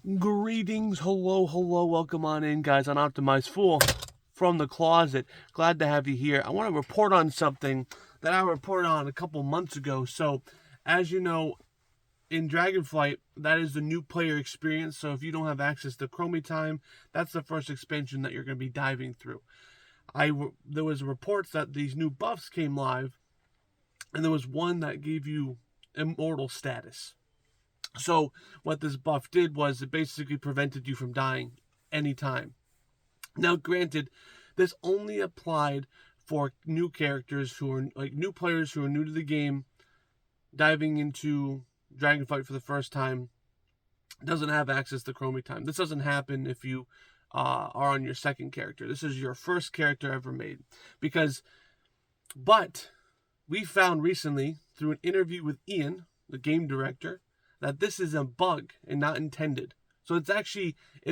Greetings, hello, welcome on in, guys, on Optimized Fool from the closet. Glad to have you here. I want to report on something that I reported on a couple months ago. So, as you know, in Dragonflight, that is the new player experience. So, if you don't have access to Chromie Time, that's the first expansion that you're going to be diving through. There was reports that these new buffs came live, and there was one that gave you Immortal status. So what this buff did was it basically prevented you from dying anytime. Now, granted, this only applied for new characters who are like new players who are new to the game, diving into Dragonflight for the first time, doesn't have access to Chromie Time. This doesn't happen if you are on your second character. This is your first character ever made. But we found recently through an interview with Ian, the game director, that this is a bug and not intended. So it's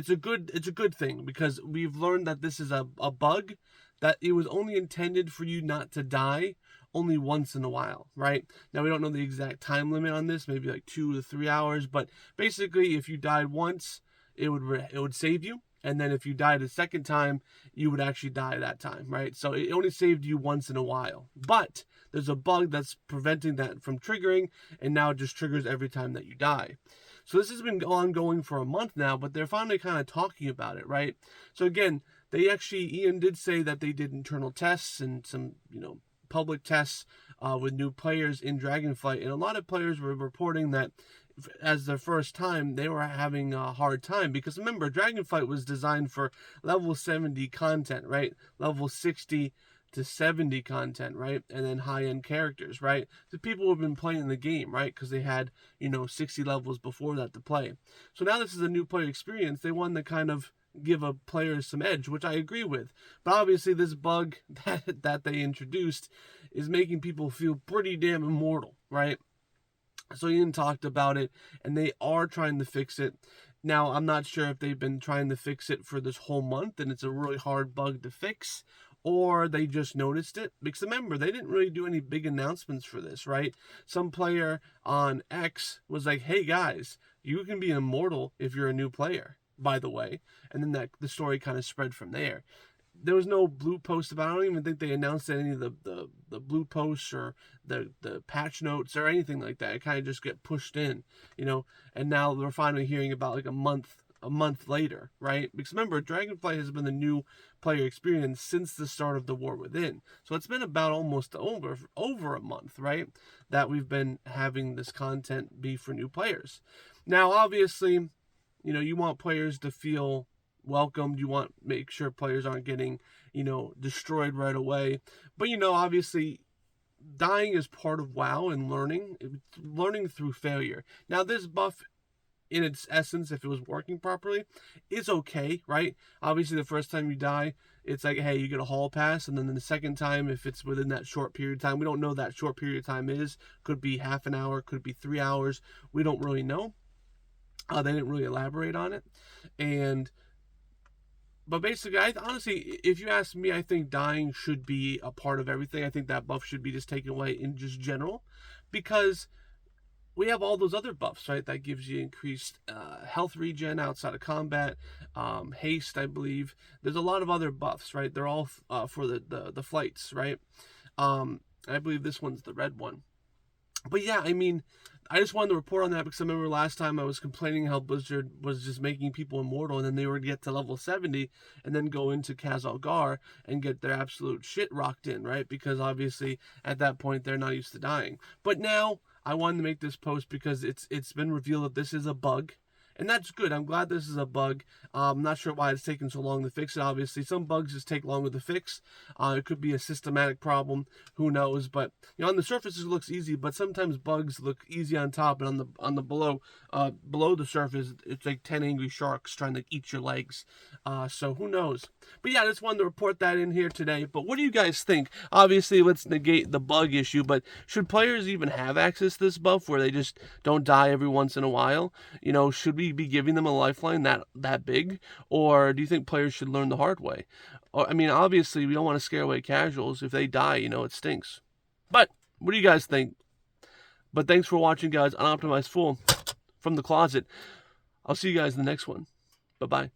a good thing, because we've learned that this is a bug, that it was only intended for you not to die only once in a while, right? Now, we don't know the exact time limit on this, maybe like 2 to 3 hours, but basically if you died once, it would save you. And then if you died a second time, you would actually die that time, right? So it only saved you once in a while. But there's a bug that's preventing that from triggering, and now it just triggers every time that you die. So this has been ongoing for a month now, but they're finally kind of talking about it, right? So again, Ian did say that they did internal tests and some, public tests with new players in Dragonflight, and a lot of players were reporting that as their first time, they were having a hard time, because remember, Dragonflight was designed for level 70 content, right? Level 60 to 70 content, right? And then high-end characters, right? The people who have been playing the game, right? Because they had, 60 levels before that to play. So now this is a new player experience. They want to kind of give a player some edge, which I agree with. But obviously this bug that they introduced is making people feel pretty damn immortal, right? So Ian talked about it, and they are trying to fix it. Now, I'm not sure if they've been trying to fix it for this whole month, and it's a really hard bug to fix, or they just noticed it. Because remember, they didn't really do any big announcements for this, right? Some player on X was like, hey guys, you can be immortal if you're a new player, by the way. And then the story kind of spread from there. There was no blue post about it. I don't even think they announced any of the blue posts or the patch notes or anything like that. It kind of just get pushed in, and now we're finally hearing about like a month later, right? Because remember, Dragonflight has been the new player experience since the start of the War Within. So it's been about almost over a month, right? That we've been having this content be for new players. Now, obviously, you want players to feel welcomed. You want to make sure players aren't getting, destroyed right away. But, obviously, dying is part of WoW and learning through failure. Now, this buff, in its essence, if it was working properly, is okay, right? Obviously, the first time you die, it's like, hey, you get a hall pass, and then the second time, if it's within that short period of time, we don't know that short period of time is, could be half an hour, could be 3 hours, we don't really know. They didn't really elaborate on it, but basically, honestly, if you ask me, I think dying should be a part of everything. I think that buff should be just taken away in just general, because we have all those other buffs, right? That gives you increased health regen outside of combat, haste, I believe. There's a lot of other buffs, right? They're all for the flights, right? I believe this one's the red one. But yeah, I just wanted to report on that, because I remember last time I was complaining how Blizzard was just making people immortal, and then they would get to level 70 and then go into Khazalgar and get their absolute shit rocked in, right? Because obviously at that point they're not used to dying. But now I wanted to make this post because it's been revealed that this is a bug. And that's good. I'm glad this is a bug. I'm not sure why it's taken so long to fix it, obviously. Some bugs just take longer to fix. It could be a systematic problem. Who knows? But, on the surface it looks easy, but sometimes bugs look easy on top, and on the below the surface, it's like 10 angry sharks trying to eat your legs. So who knows? But yeah, I just wanted to report that in here today. But what do you guys think? Obviously, let's negate the bug issue, but should players even have access to this buff where they just don't die every once in a while? Should we be giving them a lifeline that big, or do you think players should learn the hard way? Obviously we don't want to scare away casuals. If they die, it stinks. But what do you guys think? But thanks for watching, guys, on Optimized Fool from the closet. I'll see you guys in the next one. Bye-bye.